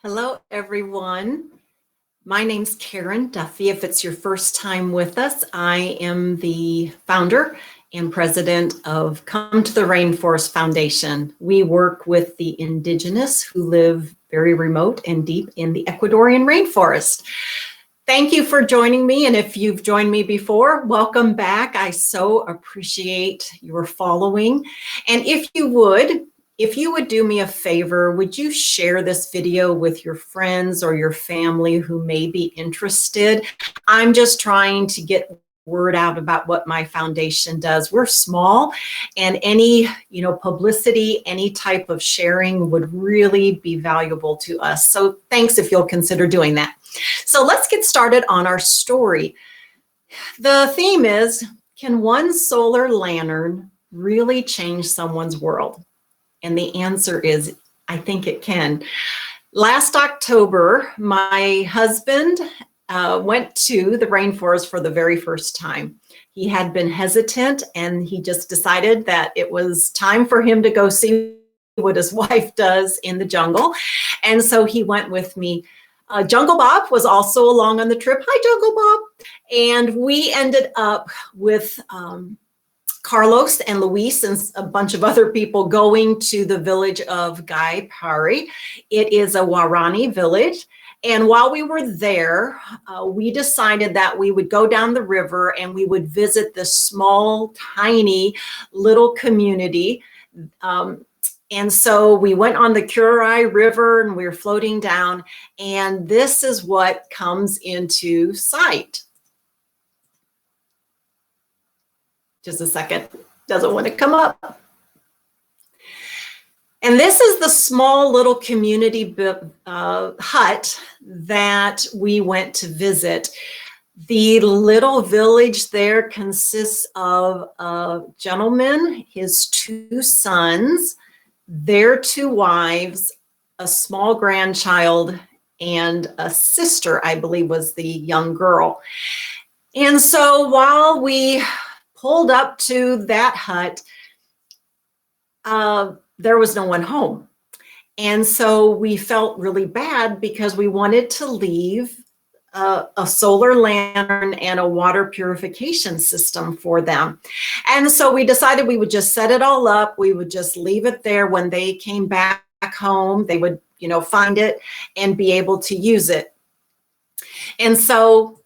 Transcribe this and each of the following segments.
Hello, everyone. My name's Karen Duffy. If it's your first time with us, I am the founder and president of Come to the Rainforest Foundation. We work with the indigenous who live very remote and deep in the Ecuadorian rainforest. Thank you for joining me, and if you've joined me before, welcome back. I so appreciate your following. And if you would do me a favor, would you share this video with your friends or your family who may be interested? I'm just trying to get word out about what my foundation does. We're small, and any publicity, any type of sharing would really be valuable to us. So thanks if you'll consider doing that. So let's get started on our story. The theme is, can one solar lantern really change someone's world? And the answer is, I think it can. Last October, my husband went to the rainforest for the very first time. He had been hesitant, and he just decided that it was time for him to go see what his wife does in the jungle. And so he went with me. Jungle Bob was also along on the trip. Hi, Jungle Bob. And we ended up with Carlos and Luis and a bunch of other people going to the village of Gai Pari. It is a Waorani village. And while we were there, we decided that we would go down the river and we would visit this small, tiny little community. And so we went on the Curai River and we were floating down, and this is what comes into sight. Just a second, doesn't want to come up. And this is the small little community hut that we went to visit. The little village there consists of a gentleman, his two sons, their two wives, a small grandchild, and a sister, I believe was the young girl. And so while we pulled up to that hut, there was no one home. And so we felt really bad because we wanted to leave a solar lantern and a water purification system for them. And so we decided we would just set it all up. We would just leave it there. When they came back home, they would, find it and be able to use it. And so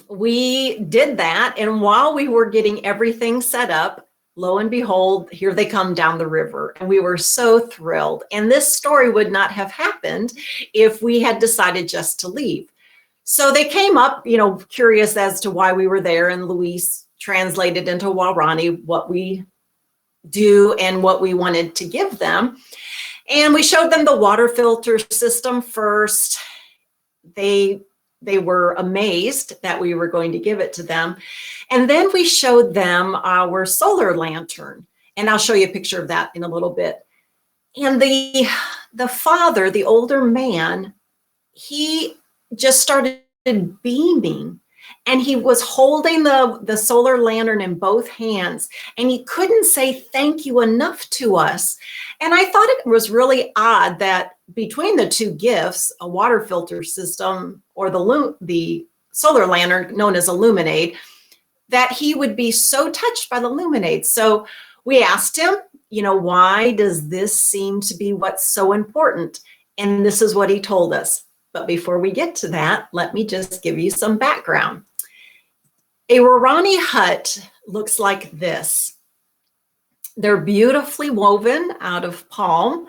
we did that. And while we were getting everything set up, lo and behold, here they come down the river. And we were so thrilled. And this story would not have happened if we had decided just to leave. So they came up, curious as to why we were there, and Luis translated into Waorani what we do and what we wanted to give them. And we showed them the water filter system first. They were amazed that we were going to give it to them. And then we showed them our solar lantern. And I'll show you a picture of that in a little bit. And the father, the older man, he just started beaming, and he was holding the solar lantern in both hands, and he couldn't say thank you enough to us. And I thought it was really odd that between the two gifts, a water filter system or the solar lantern known as a luminade, that he would be so touched by the luminade. So we asked him, why does this seem to be what's so important? And this is what he told us. But before we get to that, let me just give you some background. A Waorani hut looks like this. They're beautifully woven out of palm.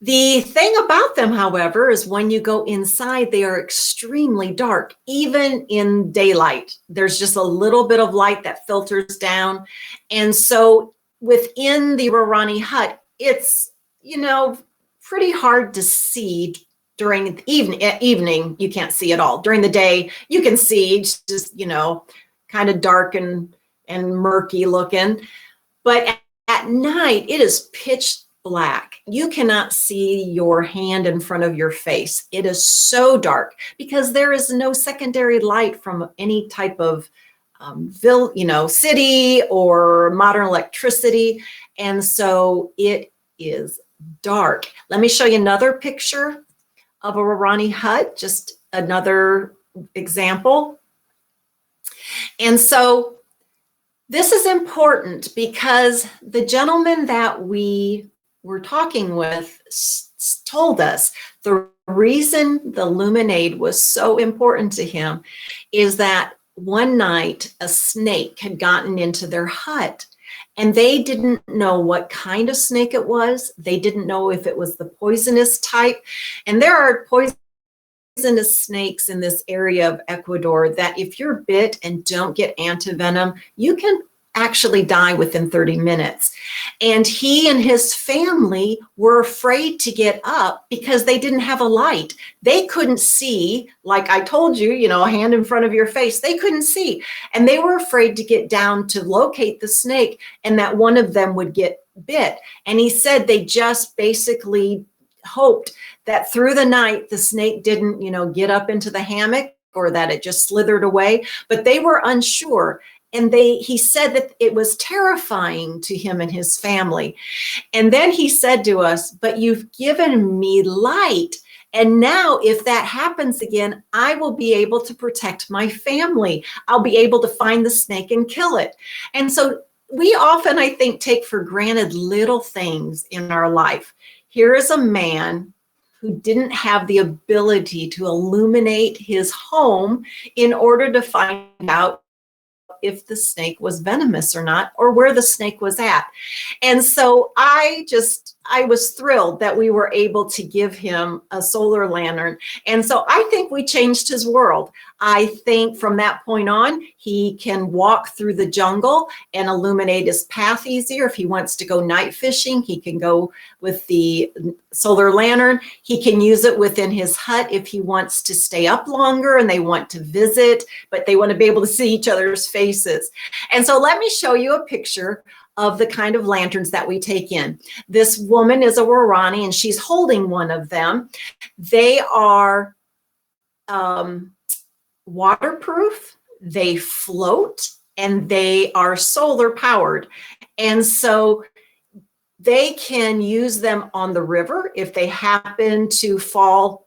The thing about them, however, is when you go inside, they are extremely dark, even in daylight. There's just a little bit of light that filters down. And so within the Waorani hut, it's, pretty hard to see. During the evening, you can't see at all. During the day, you can see, just, kind of dark and murky looking. But at night, it is pitch black. You cannot see your hand in front of your face. It is so dark because there is no secondary light from any type of city or modern electricity. And so it is dark. Let me show you another picture of a Waorani hut, just another example. And so this is important because the gentleman that we were talking with told us the reason the Luminade was so important to him is that one night a snake had gotten into their hut, and they didn't know what kind of snake it was. They didn't know if it was the poisonous type. And there are poisonous snakes in this area of Ecuador that if you're bit and don't get antivenom, you can actually die within 30 minutes. And he and his family were afraid to get up because they didn't have a light. They couldn't see, like I told you, a hand in front of your face. They couldn't see. And they were afraid to get down to locate the snake and that one of them would get bit. And he said they just basically hoped that through the night, the snake didn't, get up into the hammock or that it just slithered away, but they were unsure. And he said that it was terrifying to him and his family. And then he said to us, but you've given me light. And now if that happens again, I will be able to protect my family. I'll be able to find the snake and kill it. And so we often, I think, take for granted little things in our life. Here is a man who didn't have the ability to illuminate his home in order to find out if the snake was venomous or not, or where the snake was at. And so I was thrilled that we were able to give him a solar lantern. And so I think we changed his world. I think from that point on, he can walk through the jungle and illuminate his path easier. If he wants to go night fishing, he can go with the solar lantern. He can use it within his hut if he wants to stay up longer and they want to visit, but they want to be able to see each other's faces. And so let me show you a picture of the kind of lanterns that we take in. This woman is a Waorani and she's holding one of them. They are waterproof, they float, and they are solar powered. And so they can use them on the river if they happen to fall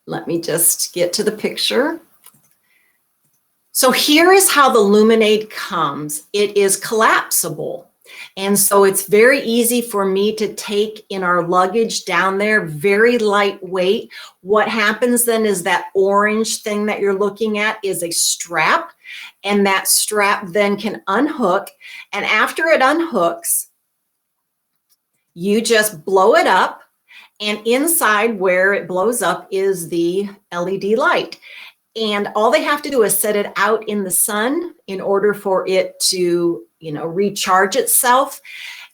Let me just get to the picture. So here is how the Luminade comes. It is collapsible. And so it's very easy for me to take in our luggage down there, very lightweight. What happens then is that orange thing that you're looking at is a strap, and that strap then can unhook. And after it unhooks, you just blow it up. And inside where it blows up is the LED light. And all they have to do is set it out in the sun in order for it to, recharge itself.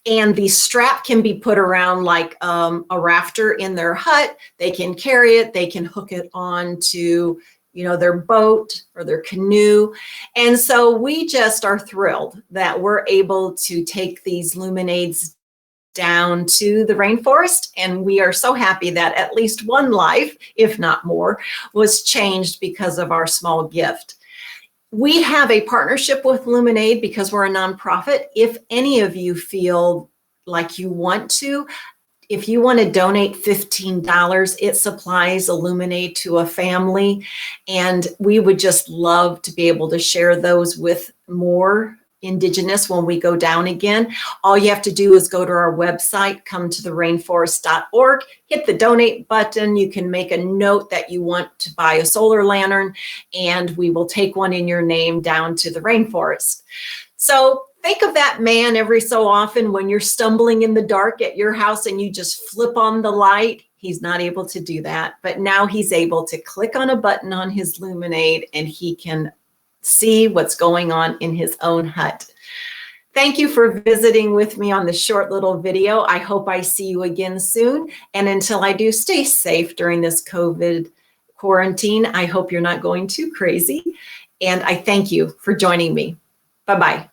And the strap can be put around like a rafter in their hut. They can carry it. They can hook it on to, their boat or their canoe. And so we just are thrilled that we're able to take these Luminades down to the rainforest, and we are so happy that at least one life, if not more, was changed because of our small gift. We have a partnership with Luminade because we're a nonprofit. If any of you feel like you want to, if you want to donate $15, it supplies a Luminade to a family, and we would just love to be able to share those with more Indigenous when we go down again. All you have to do is go to our website, come to therainforest.org, hit the donate button. You can make a note that you want to buy a solar lantern, and we will take one in your name down to the rainforest. So think of that man every so often when you're stumbling in the dark at your house and you just flip on the light. He's not able to do that, but now he's able to click on a button on his Luminade and he can see what's going on in his own hut. Thank you for visiting with me on this short little video. I hope I see you again soon. And until I do, stay safe during this COVID quarantine. I hope you're not going too crazy. And I thank you for joining me. Bye-bye.